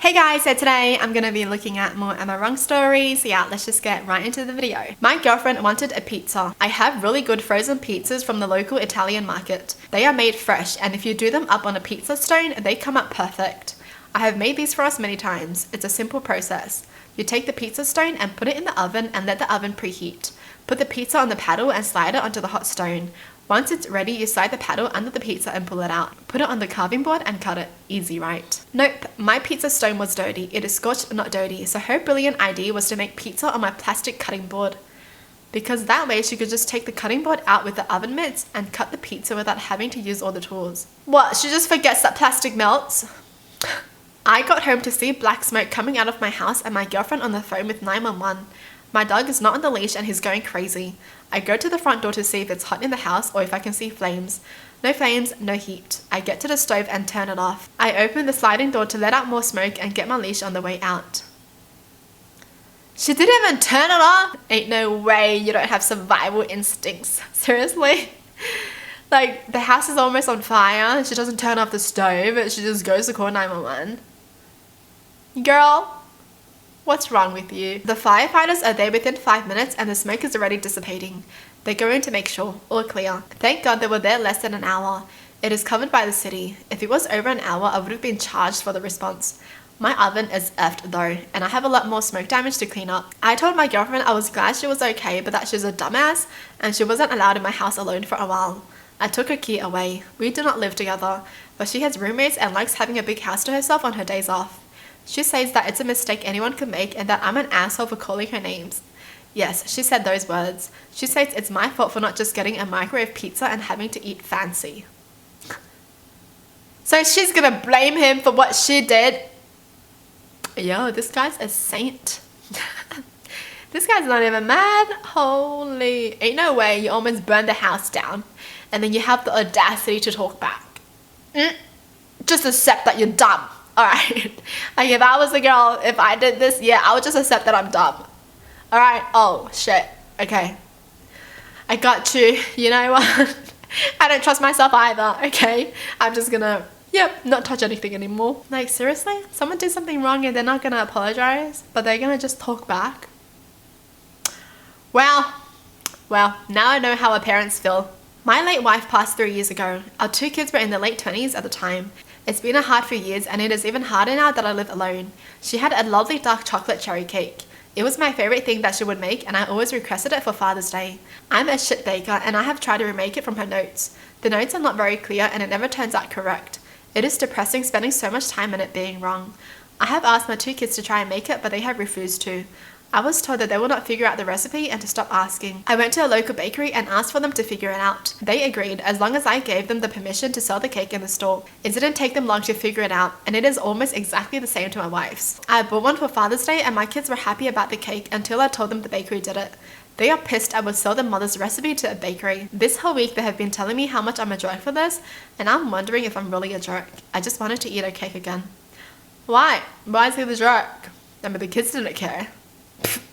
Hey guys, so today I'm going to be looking at more Am I Wrong stories. Yeah, let's just get right into the video. My girlfriend wanted a pizza. I have really good frozen pizzas from the local Italian market. They are made fresh, and if you do them up on a pizza stone, they come up perfect. I have made these for us many times. It's a simple process. You take the pizza stone and put it in the oven and let the oven preheat. Put the pizza on the paddle and slide it onto the hot stone. Once it's ready, you slide the paddle under the pizza and pull it out. Put it on the carving board and cut it. Easy, right? Nope, my pizza stone was dirty. It is scorched, not dirty. So her brilliant idea was to make pizza on my plastic cutting board. Because that way she could just take the cutting board out with the oven mitts and cut the pizza without having to use all the tools. What, she just forgets that plastic melts? I got home to see black smoke coming out of my house and my girlfriend on the phone with 911. My dog is not on the leash and he's going crazy. I go to the front door to see if it's hot in the house or if I can see flames. No flames, no heat. I get to the stove and turn it off. I open the sliding door to let out more smoke and get my leash on the way out. She didn't even turn it off? Ain't no way you don't have survival instincts. Seriously? Like, the house is almost on fire. She doesn't turn off the stove. She just goes to call 911. Girl. What's wrong with you? The firefighters are there within 5 minutes and the smoke is already dissipating. They're going to make sure, all clear. Thank God they were there less than an hour. It is covered by the city. If it was over an hour, I would have been charged for the response. My oven is effed though, and I have a lot more smoke damage to clean up. I told my girlfriend I was glad she was okay, but that she's a dumbass and she wasn't allowed in my house alone for a while. I took her key away. We do not live together, but she has roommates and likes having a big house to herself on her days off. She says that it's a mistake anyone could make and that I'm an asshole for calling her names. Yes, she said those words. She says it's my fault for not just getting a microwave pizza and having to eat fancy. So she's gonna blame him for what she did. Yo, this guy's a saint. This guy's not even mad. Holy, ain't no way you almost burned the house down and then you have the audacity to talk back. Just accept that you're dumb. Alright, like if I was a girl, if I did this, yeah, I would just accept that I'm dumb. Alright, oh shit, okay. I got you, you know what? I don't trust myself either, okay? I'm just gonna, not touch anything anymore. Like seriously? Someone did something wrong and they're not gonna apologize, but they're gonna just talk back? Well, now I know how our parents feel. My late wife passed 3 years ago. Our 2 kids were in their late 20s at the time. It's been a hard few years and it is even harder now that I live alone. She had a lovely dark chocolate cherry cake. It was my favorite thing that she would make and I always requested it for Father's Day. I'm a shit baker and I have tried to remake it from her notes. The notes are not very clear and it never turns out correct. It is depressing spending so much time in it being wrong. I have asked my 2 kids to try and make it but they have refused to. I was told that they will not figure out the recipe and to stop asking. I went to a local bakery and asked for them to figure it out. They agreed as long as I gave them the permission to sell the cake in the store. It didn't take them long to figure it out and it is almost exactly the same to my wife's. I bought one for Father's Day and my kids were happy about the cake until I told them the bakery did it. They are pissed I would sell their mother's recipe to a bakery. This whole week they have been telling me how much I'm a jerk for this and I'm wondering if I'm really a jerk. I just wanted to eat a cake again. Why? Why is he the jerk? I mean the kids didn't care.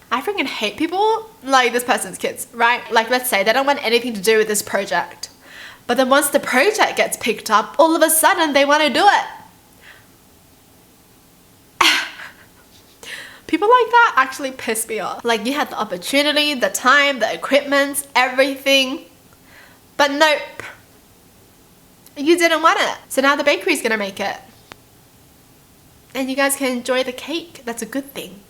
I freaking hate people like this person's kids, right? Like let's say they don't want anything to do with this project. But then once the project gets picked up, all of a sudden they want to do it. People like that actually piss me off. Like you had the opportunity, the time, the equipment, everything. But nope. You didn't want it. So now the bakery's gonna make it. And you guys can enjoy the cake. That's a good thing.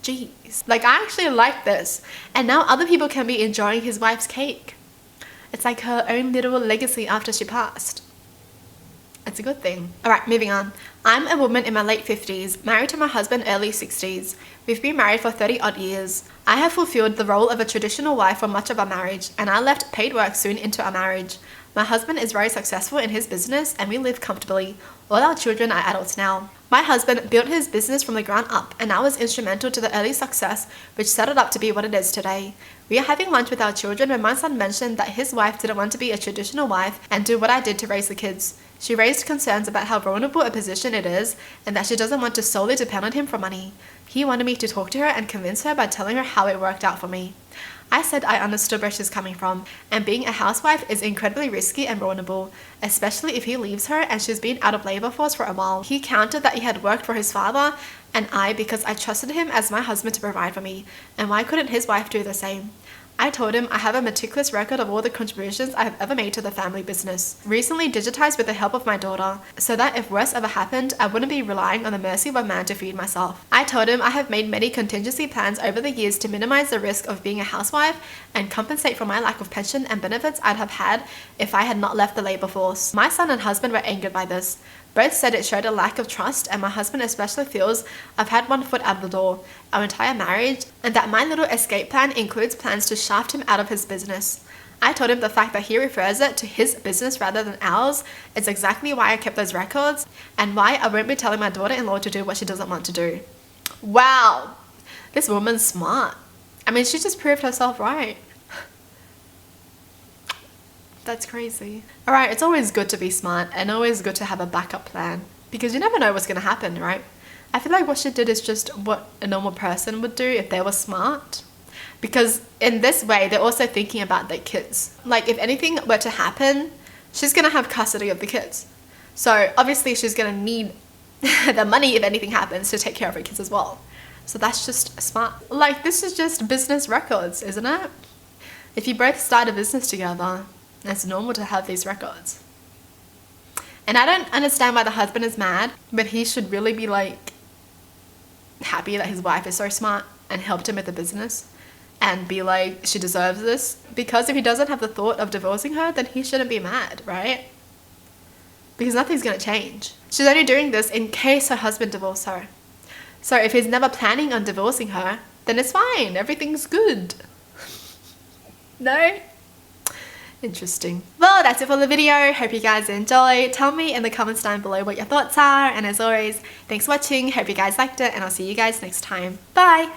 Jeez, like I actually like this and now other people can be enjoying his wife's cake. It's like her own little legacy after she passed. It's a good thing. Alright, moving on. I'm a woman in my late 50s, married to my husband early 60s. We've been married for 30 odd years. I have fulfilled the role of a traditional wife for much of our marriage and I left paid work soon into our marriage. My husband is very successful in his business and we live comfortably. All our children are adults now. My husband built his business from the ground up and I was instrumental to the early success which set it up to be what it is today. We are having lunch with our children when my son mentioned that his wife didn't want to be a traditional wife and do what I did to raise the kids. She raised concerns about how vulnerable a position it is and that she doesn't want to solely depend on him for money. He wanted me to talk to her and convince her by telling her how it worked out for me. I said I understood where she's coming from, and being a housewife is incredibly risky and vulnerable, especially if he leaves her and she's been out of labor force for a while. He countered that he had worked for his father and I because I trusted him as my husband to provide for me, and why couldn't his wife do the same? I told him I have a meticulous record of all the contributions I have ever made to the family business, recently digitized with the help of my daughter, so that if worse ever happened, I wouldn't be relying on the mercy of a man to feed myself. I told him I have made many contingency plans over the years to minimize the risk of being a housewife and compensate for my lack of pension and benefits I'd have had if I had not left the labor force. My son and husband were angered by this. Both said it showed a lack of trust, and my husband especially feels I've had one foot out of the door our entire marriage, and that my little escape plan includes plans to shaft him out of his business. I told him the fact that he refers it to his business rather than ours is exactly why I kept those records and why I won't be telling my daughter-in-law to do what she doesn't want to do. Wow, this woman's smart. I mean, she just proved herself right. That's crazy. Alright, it's always good to be smart and always good to have a backup plan, because you never know what's going to happen, right? I feel like what she did is just what a normal person would do if they were smart, because in this way they're also thinking about their kids. Like, if anything were to happen, she's going to have custody of the kids, so obviously she's going to need the money if anything happens to take care of her kids as well. So that's just smart. Like, this is just business records, isn't it? If you both start a business together, it's normal to have these records. And I don't understand why the husband is mad, but he should really be like happy that his wife is so smart and helped him with the business and be like, she deserves this. Because if he doesn't have the thought of divorcing her, then he shouldn't be mad, right? Because nothing's gonna change. She's only doing this in case her husband divorces her. So if he's never planning on divorcing her, then it's fine, everything's good. No? Interesting. Well, that's it for the video. Hope you guys enjoyed. Tell me in the comments down below what your thoughts are, and as always, thanks for watching. Hope you guys liked it, and I'll see you guys next time. Bye!